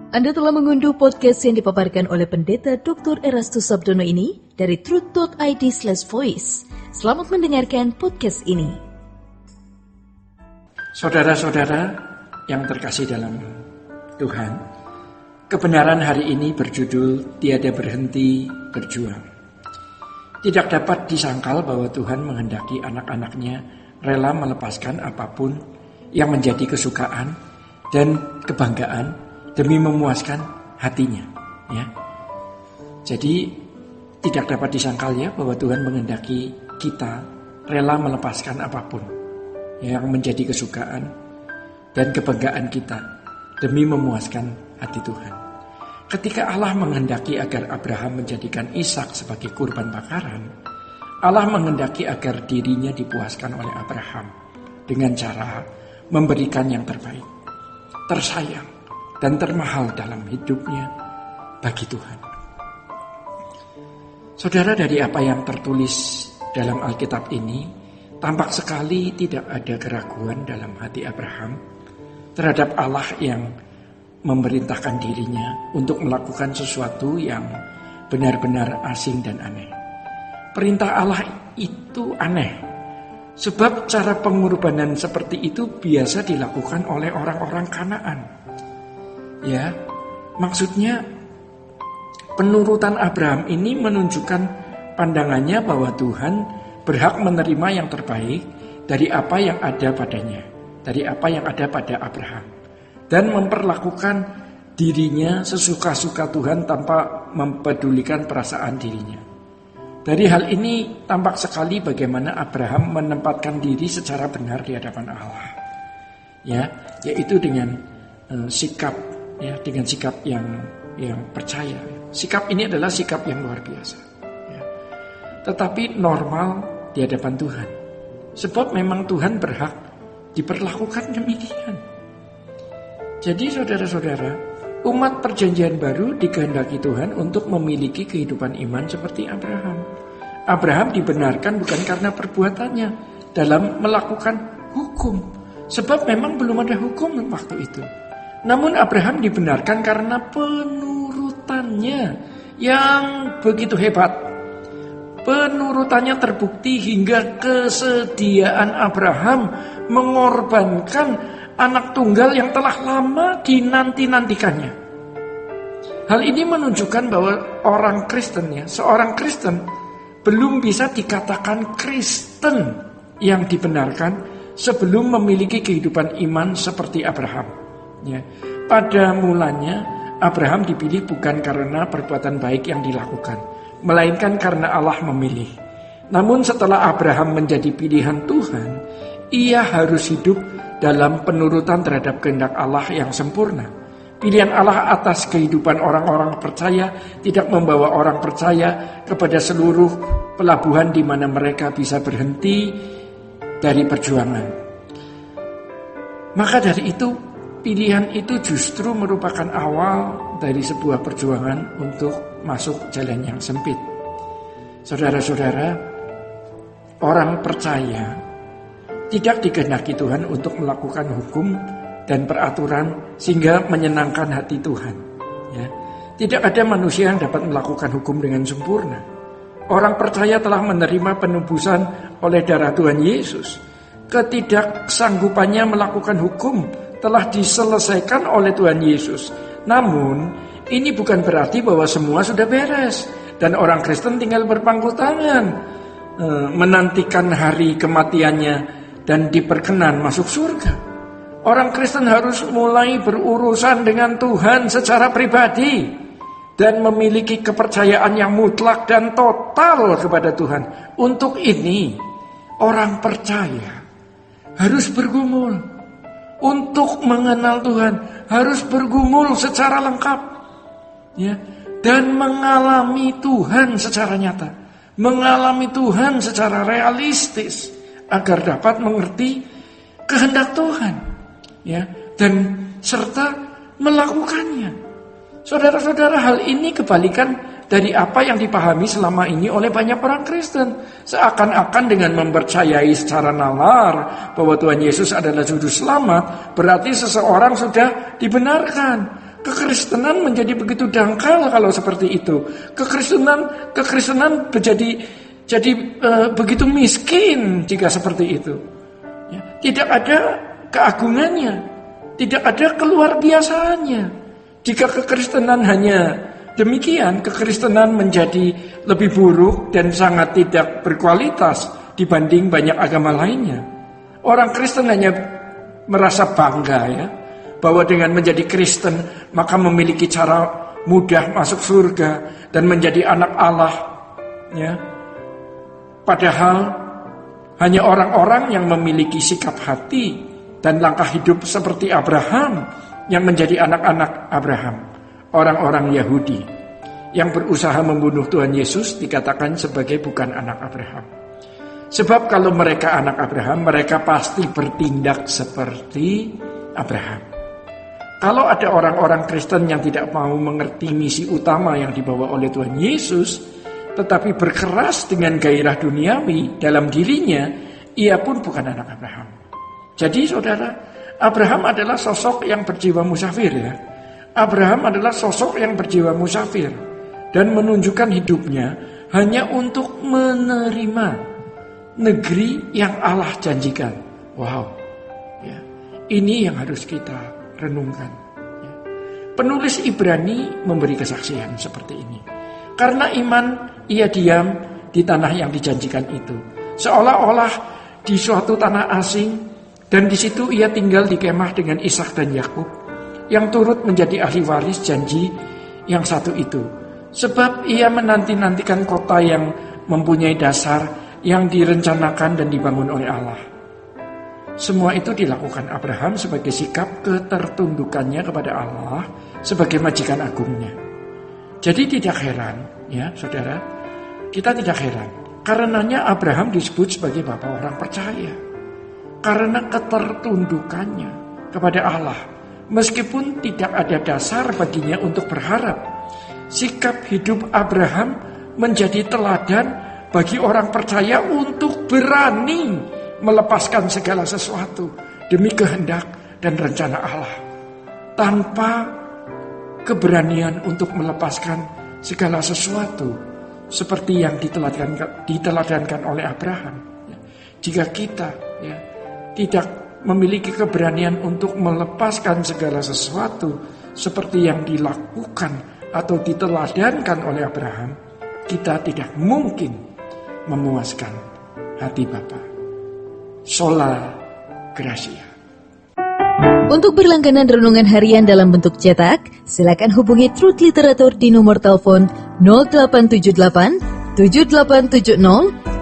Anda telah mengunduh podcast yang dipaparkan oleh Pendeta Dr. Erastus Sabdono ini dari truth.id/voice. Selamat mendengarkan podcast ini. Saudara-saudara yang terkasih dalam Tuhan, kebenaran hari ini berjudul Tiada Berhenti Berjuang. Tidak dapat disangkal bahwa Tuhan menghendaki anak-anaknya rela melepaskan apapun yang menjadi kesukaan dan kebanggaan demi memuaskan hatinya, ya. Jadi tidak dapat disangkal ya bahwa Tuhan menghendaki kita rela melepaskan apapun yang menjadi kesukaan dan kebanggaan kita demi memuaskan hati Tuhan. Ketika Allah menghendaki agar Abraham menjadikan Ishak sebagai kurban bakaran, Allah menghendaki agar dirinya dipuaskan oleh Abraham dengan cara memberikan yang terbaik, tersayang, dan termahal dalam hidupnya bagi Tuhan. Saudara, dari apa yang tertulis dalam Alkitab ini, tampak sekali tidak ada keraguan dalam hati Abraham terhadap Allah yang memerintahkan dirinya untuk melakukan sesuatu yang benar-benar asing dan aneh. Perintah Allah itu aneh, sebab cara pengorbanan seperti itu biasa dilakukan oleh orang-orang Kanaan. Ya, maksudnya penurutan Abraham ini menunjukkan pandangannya bahwa Tuhan berhak menerima yang terbaik dari apa yang ada padanya, dari apa yang ada pada Abraham, dan memperlakukan dirinya sesuka-suka Tuhan tanpa mempedulikan perasaan dirinya. Dari hal ini tampak sekali bagaimana Abraham menempatkan diri secara benar di hadapan Allah, ya, yaitu dengan sikap yang percaya. Sikap ini adalah sikap yang luar biasa, ya. Tetapi normal di hadapan Tuhan, sebab memang Tuhan berhak diperlakukan demikian. Jadi saudara-saudara, umat perjanjian baru dikehendaki Tuhan untuk memiliki kehidupan iman seperti Abraham. Abraham dibenarkan bukan karena perbuatannya dalam melakukan hukum, sebab memang belum ada hukum waktu itu. Namun Abraham dibenarkan karena penurutannya yang begitu hebat. Penurutannya terbukti hingga kesediaan Abraham mengorbankan anak tunggal yang telah lama dinanti-nantikannya. Hal ini menunjukkan bahwa seorang Kristen belum bisa dikatakan Kristen yang dibenarkan sebelum memiliki kehidupan iman seperti Abraham. Ya, pada mulanya Abraham dipilih bukan karena perbuatan baik yang dilakukan, melainkan karena Allah memilih. Namun setelah Abraham menjadi pilihan Tuhan, ia harus hidup dalam penurutan terhadap kehendak Allah yang sempurna. Pilihan Allah atas kehidupan orang-orang percaya tidak membawa orang percaya kepada seluruh pelabuhan di mana mereka bisa berhenti dari perjuangan. Maka dari itu, pilihan itu justru merupakan awal dari sebuah perjuangan untuk masuk jalan yang sempit. Saudara-saudara, orang percaya tidak dikehendaki Tuhan untuk melakukan hukum dan peraturan sehingga menyenangkan hati Tuhan. Ya. Tidak ada manusia yang dapat melakukan hukum dengan sempurna. Orang percaya telah menerima penebusan oleh darah Tuhan Yesus. Ketidaksanggupannya melakukan hukum telah diselesaikan oleh Tuhan Yesus. Namun, ini bukan berarti bahwa semua sudah beres dan orang Kristen tinggal berpangku tangan, menantikan hari kematiannya dan diperkenan masuk surga. Orang Kristen harus mulai berurusan dengan Tuhan secara pribadi dan memiliki kepercayaan yang mutlak dan total kepada Tuhan. Untuk ini, orang percaya harus bergumul. Untuk mengenal Tuhan harus bergumul secara lengkap, ya, dan mengalami Tuhan secara nyata, mengalami Tuhan secara realistis agar dapat mengerti kehendak Tuhan, ya, dan serta melakukannya. Saudara-saudara, hal ini kebalikan dari apa yang dipahami selama ini oleh banyak orang Kristen. Seakan-akan dengan mempercayai secara nalar bahwa Tuhan Yesus adalah juru selamat, berarti seseorang sudah dibenarkan. Kekristenan menjadi begitu dangkal kalau seperti itu. Kekristenan jadi begitu miskin jika seperti itu. Ya, tidak ada keagungannya, tidak ada keluar biasaannya. Jika kekristenan hanya demikian, kekristenan menjadi lebih buruk dan sangat tidak berkualitas dibanding banyak agama lainnya. Orang Kristen hanya merasa bangga ya, bahwa dengan menjadi Kristen maka memiliki cara mudah masuk surga dan menjadi anak Allah ya. Padahal hanya orang-orang yang memiliki sikap hati dan langkah hidup seperti Abraham yang menjadi anak-anak Abraham. Orang-orang Yahudi yang berusaha membunuh Tuhan Yesus dikatakan sebagai bukan anak Abraham. Sebab kalau mereka anak Abraham, mereka pasti bertindak seperti Abraham. Kalau ada orang-orang Kristen yang tidak mau mengerti misi utama yang dibawa oleh Tuhan Yesus, tetapi berkeras dengan gairah duniawi dalam dirinya, ia pun bukan anak Abraham. Jadi saudara, Abraham adalah sosok yang berjiwa musafir ya. Abraham adalah sosok yang berjiwa musafir dan menunjukkan hidupnya hanya untuk menerima negeri yang Allah janjikan. Wow, ya, ini yang harus kita renungkan. Ya. Penulis Ibrani memberi kesaksian seperti ini. Karena iman, ia diam di tanah yang dijanjikan itu, seolah-olah di suatu tanah asing, dan di situ ia tinggal di kemah dengan Ishak dan Yakub, yang turut menjadi ahli waris janji yang satu itu. Sebab ia menanti-nantikan kota yang mempunyai dasar yang direncanakan dan dibangun oleh Allah. Semua itu dilakukan Abraham sebagai sikap ketertundukannya kepada Allah sebagai majikan agungnya. Jadi tidak heran ya saudara, kita tidak heran karenanya Abraham disebut sebagai bapak orang percaya. Karena ketertundukannya kepada Allah, meskipun tidak ada dasar baginya untuk berharap. Sikap hidup Abraham menjadi teladan bagi orang percaya untuk berani melepaskan segala sesuatu demi kehendak dan rencana Allah. Tanpa keberanian untuk melepaskan segala sesuatu seperti yang diteladankan oleh Abraham. Jika kita tidak memiliki keberanian untuk melepaskan segala sesuatu seperti yang dilakukan atau diteladankan oleh Abraham, kita tidak mungkin memuaskan hati Bapa. Sola Gracia. Untuk berlangganan renungan harian dalam bentuk cetak, silakan hubungi Truth Literatur di nomor telepon 0878 7870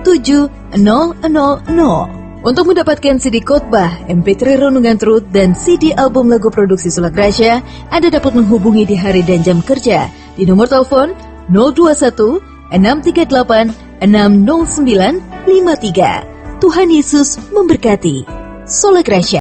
7000. Untuk mendapatkan CD khotbah, MP3 renungan Truth, dan CD album lagu produksi Sola Gracia, Anda dapat menghubungi di hari dan jam kerja di nomor telepon 021 638 60953. Tuhan Yesus memberkati. Sola Gracia.